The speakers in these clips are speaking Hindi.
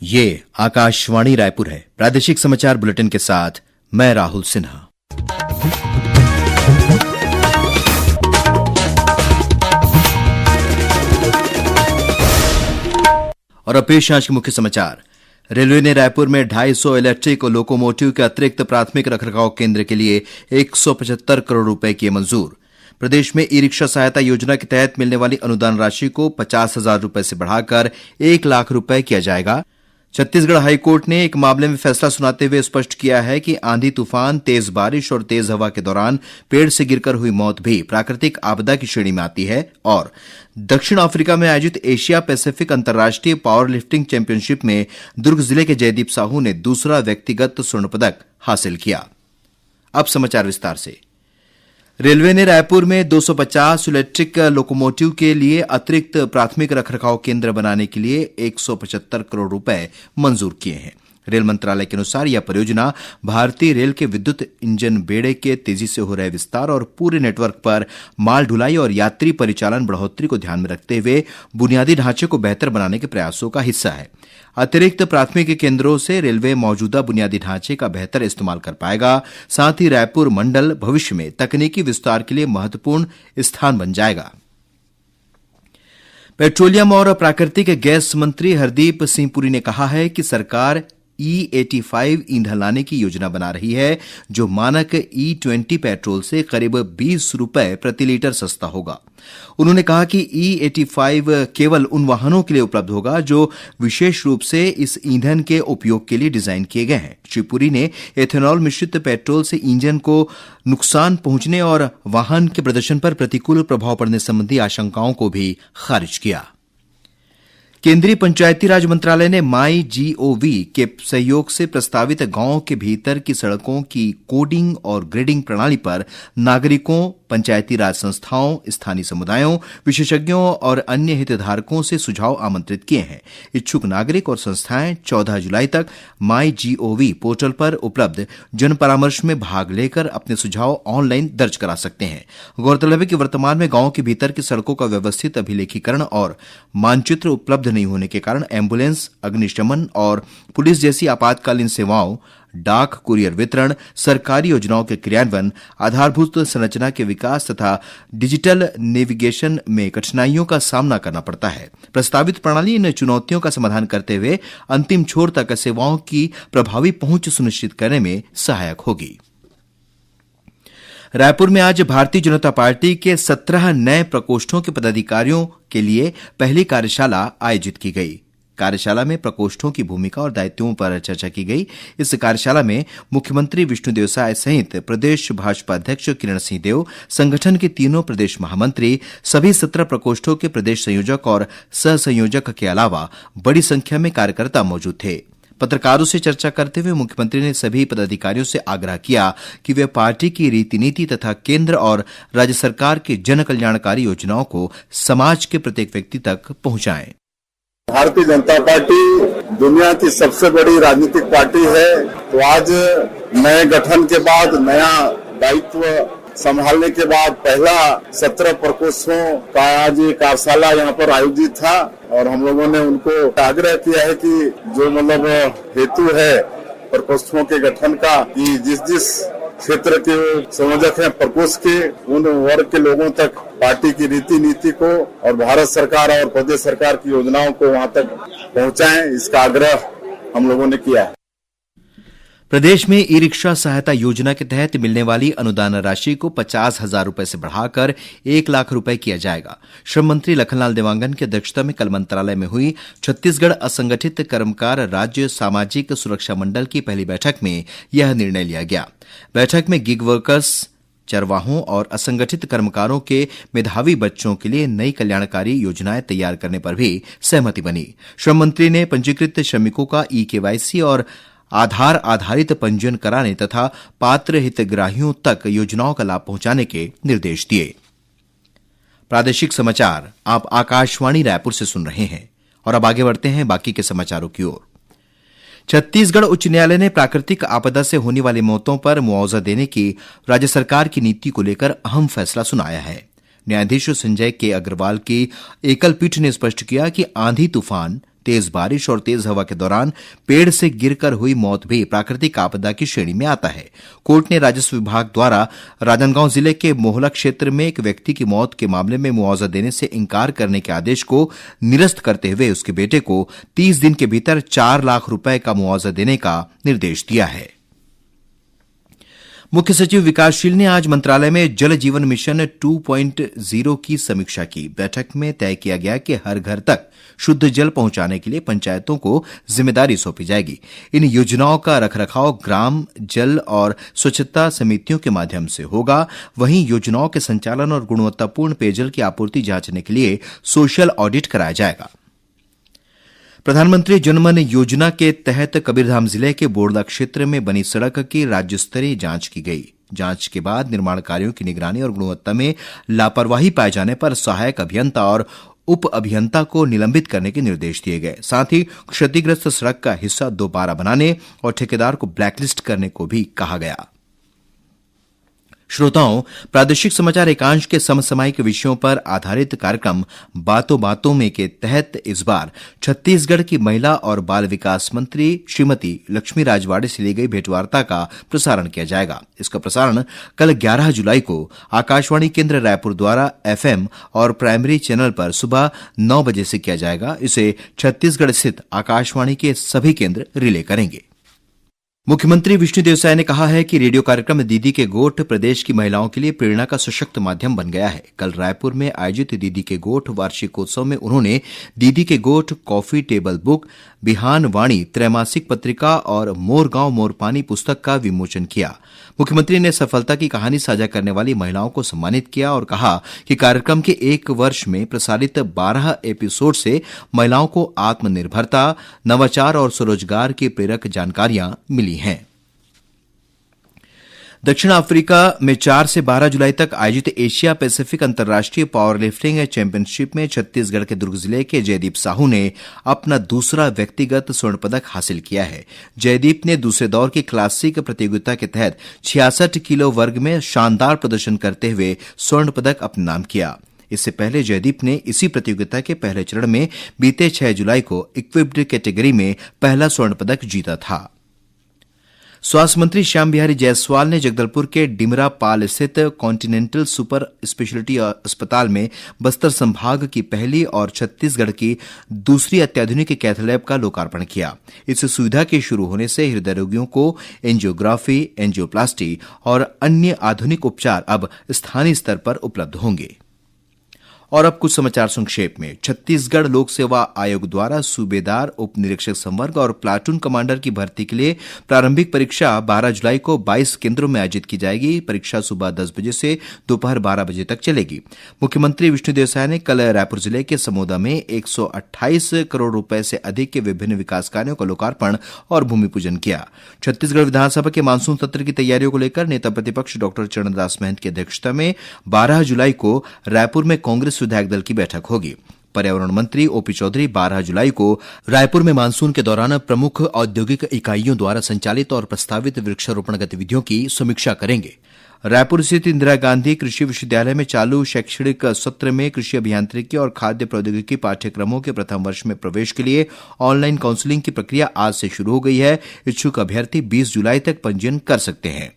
ये आकाशवाणी रायपुर है। प्रादेशिक समाचार बुलेटिन के साथ मैं राहुल सिन्हा। और अब पेश आज के मुख्य समाचार। रेलवे ने रायपुर में 250 इलेक्ट्रिक लोकोमोटिव के अतिरिक्त प्राथमिक रखरखाव केंद्र के लिए 175 करोड़ रुपए किए मंजूर। प्रदेश में ई रिक्शा सहायता योजना के तहत मिलने वाली अनुदान राशि को 50,000 रुपए से बढ़ाकर 1 लाख रुपए किया जाएगा। छत्तीसगढ़ हाईकोर्ट ने एक मामले में फैसला सुनाते हुए स्पष्ट किया है कि आंधी तूफान, तेज बारिश और तेज हवा के दौरान पेड़ से गिरकर हुई मौत भी प्राकृतिक आपदा की श्रेणी में आती है। और दक्षिण अफ्रीका में आयोजित एशिया पैसिफिक अंतर्राष्ट्रीय पावर लिफ्टिंग चैंपियनशिप में दुर्ग जिले के जयदीप साहू ने दूसरा व्यक्तिगत स्वर्ण पदक हासिल किया। अब समाचार विस्तार से। रेलवे ने रायपुर में 250 इलेक्ट्रिक लोकोमोटिव के लिए अतिरिक्त प्राथमिक रखरखाव केंद्र बनाने के लिए 175 करोड़ रुपए मंजूर किए हैं। रेल मंत्रालय के अनुसार यह परियोजना भारतीय रेल के विद्युत इंजन बेड़े के तेजी से हो रहे विस्तार और पूरे नेटवर्क पर माल ढुलाई और यात्री परिचालन बढ़ोतरी को ध्यान में रखते हुए बुनियादी ढांचे को बेहतर बनाने के प्रयासों का हिस्सा है। अतिरिक्त प्राथमिक केंद्रों से रेलवे मौजूदा बुनियादी ढांचे का बेहतर इस्तेमाल कर पाएगा। साथ ही रायपुर मंडल भविष्य में तकनीकी विस्तार के लिए महत्वपूर्ण स्थान बन जाएगा। पेट्रोलियम और प्राकृतिक गैस मंत्री हरदीप सिंह पुरी ने कहा है कि सरकार E85 ईंधन लाने की योजना बना रही है, जो मानक E20 पेट्रोल से करीब 20 रुपए प्रति लीटर सस्ता होगा। उन्होंने कहा कि E85 केवल उन वाहनों के लिए उपलब्ध होगा जो विशेष रूप से इस ईंधन के उपयोग के लिए डिजाइन किए गए हैं। श्री पुरी ने एथेनॉल मिश्रित पेट्रोल से इंजन को नुकसान पहुंचने और वाहन के प्रदर्शन पर प्रतिकूल प्रभाव पड़ने संबंधी आशंकाओं को भी खारिज किया। केंद्रीय पंचायती राज मंत्रालय ने माई GOV के सहयोग से प्रस्तावित गांव के भीतर की सड़कों की कोडिंग और ग्रेडिंग प्रणाली पर नागरिकों, पंचायती राज संस्थाओं, स्थानीय समुदायों, विशेषज्ञों और अन्य हितधारकों से सुझाव आमंत्रित किए हैं। इच्छुक नागरिक और संस्थाएं 14 जुलाई तक माई GOV पोर्टल पर उपलब्ध जन परामर्श में भाग लेकर अपने सुझाव ऑनलाइन दर्ज करा सकते हैं। गौरतलब है कि वर्तमान में गांव के भीतर की सड़कों का व्यवस्थित अभिलेखीकरण और मानचित्र उपलब्ध नहीं होने के कारण एम्बुलेंस, अग्निशमन और पुलिस जैसी आपातकालीन सेवाओं, डाक, कुरियर वितरण, सरकारी योजनाओं के क्रियान्वयन, आधारभूत संरचना के विकास तथा डिजिटल नेविगेशन में कठिनाइयों का सामना करना पड़ता है। प्रस्तावित प्रणाली इन चुनौतियों का समाधान करते हुए अंतिम छोर तक सेवाओं की प्रभावी पहुंच सुनिश्चित करने में सहायक होगी। रायपुर में आज भारतीय जनता पार्टी के 17 नए प्रकोष्ठों के पदाधिकारियों के लिए पहली कार्यशाला आयोजित की गई। कार्यशाला में प्रकोष्ठों की भूमिका और दायित्वों पर चर्चा की गई। इस कार्यशाला में मुख्यमंत्री विष्णुदेव साय सहित प्रदेश भाजपा अध्यक्ष किरण सिंह देव, संगठन के तीनों प्रदेश महामंत्री, सभी 17 प्रकोष्ठों के प्रदेश संयोजक और सह संयोजक के अलावा बड़ी संख्या में कार्यकर्ता मौजूद थे। पत्रकारों से चर्चा करते हुए मुख्यमंत्री ने सभी पदाधिकारियों से आग्रह किया कि वे पार्टी की रीति नीति तथा केंद्र और राज्य सरकार की जन कल्याणकारी योजनाओं को समाज के प्रत्येक व्यक्ति तक पहुंचाएं। भारतीय जनता पार्टी दुनिया की सबसे बड़ी राजनीतिक पार्टी है, तो आज नए गठन के बाद, नया दायित्व संभालने के बाद पहला 17 प्रकोष्ठों का आज ये कार्यशाला यहाँ पर आयोजित था और हम लोगों ने उनको आग्रह किया है कि जो मतलब हेतु है प्रकोष्ठों के गठन का, कि जिस जिस क्षेत्र के संयोजक हैं प्रकोष्ठ के, उन वर्ग के लोगों तक पार्टी की रीति नीति को और भारत सरकार और प्रदेश सरकार की योजनाओं को वहां तक पहुंचाएं, इसका आग्रह हम लोगों ने किया है। प्रदेश में ई रिक्शा सहायता योजना के तहत मिलने वाली अनुदान राशि को 50,000 रुपए से बढ़ाकर 1 लाख रुपए किया जाएगा। श्रम मंत्री लखनलाल देवांगन की अध्यक्षता में कल मंत्रालय में हुई छत्तीसगढ़ असंगठित कर्मकार राज्य सामाजिक सुरक्षा मंडल की पहली बैठक में यह निर्णय लिया गया। बैठक में गिग वर्कर्स, चरवाहों और असंगठित कर्मकारों के मेधावी बच्चों के लिए नई कल्याणकारी योजनाएं तैयार करने पर भी सहमति बनी। श्रम मंत्री ने पंजीकृत श्रमिकों का EKYC और आधार आधारित पंजीयन कराने तथा पात्र हितग्राहियों तक योजनाओं का लाभ पहुंचाने के निर्देश दिए। प्रादेशिक समाचार आप आकाशवाणी रायपुर से सुन रहे हैं और अब आगे बढ़ते हैं बाकी के समाचारों की ओर। छत्तीसगढ़ उच्च न्यायालय ने प्राकृतिक आपदा से होने वाली मौतों पर मुआवजा देने की राज्य सरकार की नीति को लेकर अहम फैसला सुनाया है। न्यायाधीश संजय के अग्रवाल की एकल पीठ ने स्पष्ट किया कि आंधी तूफान, तेज बारिश और तेज हवा के दौरान पेड़ से गिरकर हुई मौत भी प्राकृतिक आपदा की श्रेणी में आता है। कोर्ट ने राजस्व विभाग द्वारा राजनांदगांव जिले के मोहला क्षेत्र में एक व्यक्ति की मौत के मामले में मुआवजा देने से इंकार करने के आदेश को निरस्त करते हुए उसके बेटे को 30 दिन के भीतर 4 लाख रुपए का मुआवजा देने का निर्देश दिया है। मुख्य सचिव विकासशील ने आज मंत्रालय में जल जीवन मिशन 2.0 की समीक्षा की। बैठक में तय किया गया कि हर घर तक शुद्ध जल पहुंचाने के लिए पंचायतों को जिम्मेदारी सौंपी जाएगी। इन योजनाओं का रखरखाव ग्राम जल और स्वच्छता समितियों के माध्यम से होगा। वहीं योजनाओं के संचालन और गुणवत्तापूर्ण पेयजल की आपूर्ति जांचने के लिए सोशल ऑडिट कराया जाएगा। प्रधानमंत्री जनमन योजना के तहत कबीरधाम जिले के बोड़ला क्षेत्र में बनी सड़क की राज्य स्तरीय जांच की गई। जांच के बाद निर्माण कार्यों की निगरानी और गुणवत्ता में लापरवाही पाए जाने पर सहायक अभियंता और उप अभियंता को निलंबित करने के निर्देश दिए गए। साथ ही क्षतिग्रस्त सड़क का हिस्सा दोबारा बनाने और ठेकेदार को ब्लैकलिस्ट करने को भी कहा गया। श्रोताओं, प्रादेशिक समाचार एकांश के समसामयिक विषयों पर आधारित कार्यक्रम बातों बातों में के तहत इस बार छत्तीसगढ़ की महिला और बाल विकास मंत्री श्रीमती लक्ष्मी राजवाड़े से ली गई भेंटवार्ता का प्रसारण किया जाएगा। इसका प्रसारण कल 11 जुलाई को आकाशवाणी केंद्र रायपुर द्वारा FM और प्राइमरी चैनल पर सुबह 9 बजे से किया जाएगा। इसे छत्तीसगढ़ स्थित आकाशवाणी के सभी केंद्र रिले करेंगे। मुख्यमंत्री विष्णुदेव साय ने कहा है कि रेडियो कार्यक्रम दीदी के गोठ प्रदेश की महिलाओं के लिए प्रेरणा का सशक्त माध्यम बन गया है। कल रायपुर में आयोजित दीदी के गोठ वार्षिकोत्सव में उन्होंने दीदी के गोठ कॉफी टेबल बुक, बिहान वाणी त्रैमासिक पत्रिका और मोर गांव मोर पानी पुस्तक का विमोचन किया। मुख्यमंत्री ने सफलता की कहानी साझा करने वाली महिलाओं को सम्मानित किया और कहा कि कार्यक्रम के 1 वर्ष में प्रसारित 12 एपिसोड से महिलाओं को आत्मनिर्भरता, नवाचार और स्वरोजगार की प्रेरक जानकारियां मिली हैं। दक्षिण अफ्रीका में 4 से 12 जुलाई तक आयोजित एशिया पैसिफिक अंतर्राष्ट्रीय पावर लिफ्टिंग चैंपियनशिप में छत्तीसगढ़ के दुर्ग जिले के जयदीप साहू ने अपना दूसरा व्यक्तिगत स्वर्ण पदक हासिल किया है। जयदीप ने दूसरे दौर की क्लासिक प्रतियोगिता के तहत 66 किलो वर्ग में शानदार प्रदर्शन करते हुए स्वर्ण पदक अपने नाम किया। इससे पहले जयदीप ने इसी प्रतियोगिता के पहले चरण में बीते 6 जुलाई को इक्विप्ड कैटेगरी में पहला स्वर्ण पदक जीता था। स्वास्थ्य मंत्री श्याम बिहारी जायसवाल ने जगदलपुर के डिमरा पाल स्थित कॉन्टिनेंटल सुपर स्पेशलिटी अस्पताल में बस्तर संभाग की पहली और छत्तीसगढ़ की दूसरी अत्याधुनिक कैथ लैब का लोकार्पण किया। इस सुविधा के शुरू होने से हृदय रोगियों को एंजियोग्राफी, एंजियोप्लास्टी और अन्य आधुनिक उपचार अब स्थानीय स्तर पर उपलब्ध होंगे। और अब कुछ समाचार संक्षेप में। छत्तीसगढ़ लोक सेवा आयोग द्वारा सूबेदार, उप निरीक्षक संवर्ग और प्लाटून कमांडर की भर्ती के लिए प्रारंभिक परीक्षा 12 जुलाई को 22 केंद्रों में आयोजित की जाएगी। परीक्षा सुबह 10 बजे से दोपहर 12 बजे तक चलेगी। मुख्यमंत्री विष्णुदेव साय ने कल रायपुर जिले के समोदा में 128 करोड़ रुपए से अधिक के विभिन्न विकास कार्यों का लोकार्पण और भूमि पूजन किया। छत्तीसगढ़ विधानसभा के मानसून सत्र की तैयारियों को लेकर नेता प्रतिपक्ष डॉक्टर चरणदास महंत की अध्यक्षता में 12 जुलाई को रायपुर में कांग्रेस विधायक दल की बैठक होगी। पर्यावरण मंत्री ओपी चौधरी 12 जुलाई को रायपुर में मानसून के दौरान प्रमुख औद्योगिक इकाइयों द्वारा संचालित और प्रस्तावित वृक्षारोपण गतिविधियों की समीक्षा करेंगे। रायपुर स्थित इंदिरा गांधी कृषि विश्वविद्यालय में चालू शैक्षणिक सत्र में कृषि अभियांत्रिकी और खाद्य प्रौद्योगिकी पाठ्यक्रमों के प्रथम वर्ष में प्रवेश के लिए ऑनलाइन काउंसलिंग की प्रक्रिया आज से शुरू हो गई है। इच्छुक अभ्यर्थी 20 जुलाई तक पंजीयन कर सकते हैं।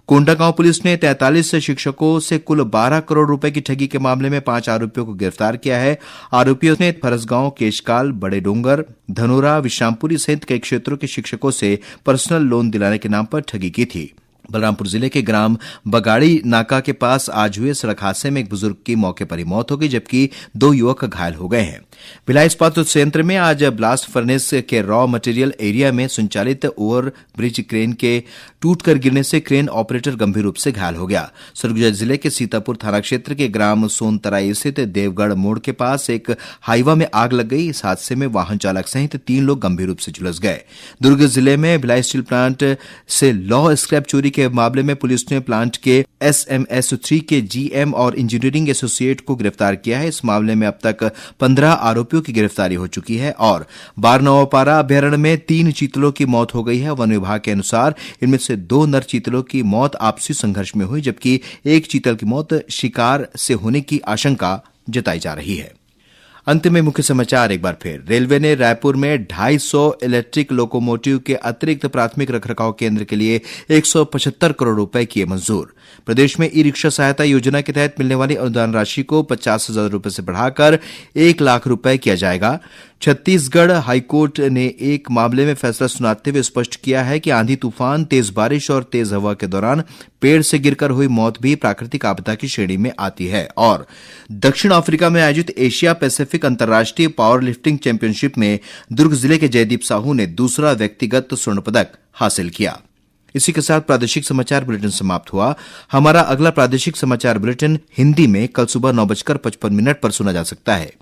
कोंडागांव पुलिस ने 43 शिक्षकों से कुल 12 करोड़ रुपए की ठगी के मामले में 5 आरोपियों को गिरफ्तार किया है। आरोपियों ने फरसगांव, केशकाल, बड़े डोंगर, धनोरा, विश्रामपुरी सहित कई क्षेत्रों के शिक्षकों से पर्सनल लोन दिलाने के नाम पर ठगी की थी। बलरामपुर जिले के ग्राम बगाड़ी नाका के पास आज हुए सड़क हादसे में एक बुजुर्ग की मौके पर ही मौत हो गई, जबकि 2 युवक घायल हो गए हैं। भिलाई इस्पात संयंत्र में आज ब्लास्ट फर्नेस के रॉ मटेरियल एरिया में संचालित ओवर ब्रिज क्रेन के टूटकर गिरने से क्रेन ऑपरेटर गंभीर रूप से घायल हो गया। सरगुजा जिले के सीतापुर थाना क्षेत्र के ग्राम सोनतराई स्थित देवगढ़ मोड़ के पास एक हाईवा में आग लग गई। इस हादसे में वाहन चालक सहित 3 लोग गंभीर रूप से झुलस गए। दुर्ग जिले में भिलाई स्टील प्लांट से लौह स्क्रैप चोरी के मामले में पुलिस ने प्लांट के SMS3 के GM और इंजीनियरिंग एसोसिएट को गिरफ्तार किया है। इस मामले में अब तक 15 आरोपियों की गिरफ्तारी हो चुकी है और बारनवापारा अभ्यारण्य में 3 चीतलों की मौत हो गई है। वन विभाग के अनुसार इनमें से 2 नर चीतलों की मौत आपसी संघर्ष में हुई, जबकि एक चीतल की मौत शिकार से होने की आशंका जताई जा रही है। अंत में मुख्य समाचार एक बार फिर। रेलवे ने रायपुर में 250 इलेक्ट्रिक लोकोमोटिव के अतिरिक्त प्राथमिक रखरखाव केंद्र के लिए 175 करोड़ रुपए किए मंजूर। प्रदेश में ई रिक्शा सहायता योजना के तहत मिलने वाली अनुदान राशि को 50,000 रुपए से बढ़ाकर 1 लाख रुपए किया जाएगा। छत्तीसगढ़ हाईकोर्ट ने एक मामले में फैसला सुनाते हुए स्पष्ट किया है कि आंधी तूफान, तेज बारिश और तेज हवा के दौरान पेड़ से गिरकर हुई मौत भी प्राकृतिक आपदा की श्रेणी में आती है। और दक्षिण अफ्रीका में आयोजित एशिया पैसिफिक अंतर्राष्ट्रीय पावर लिफ्टिंग चैंपियनशिप में दुर्ग जिले के जयदीप साहू ने दूसरा व्यक्तिगत स्वर्ण पदक हासिल किया। इसी के साथ प्रादेशिक समाचार बुलेटिन समाप्त हुआ। हमारा अगला प्रादेशिक समाचार बुलेटिन हिंदी में कल सुबह 9:55 पर सुना जा सकता है।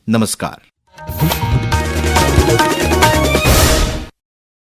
नमस्कार।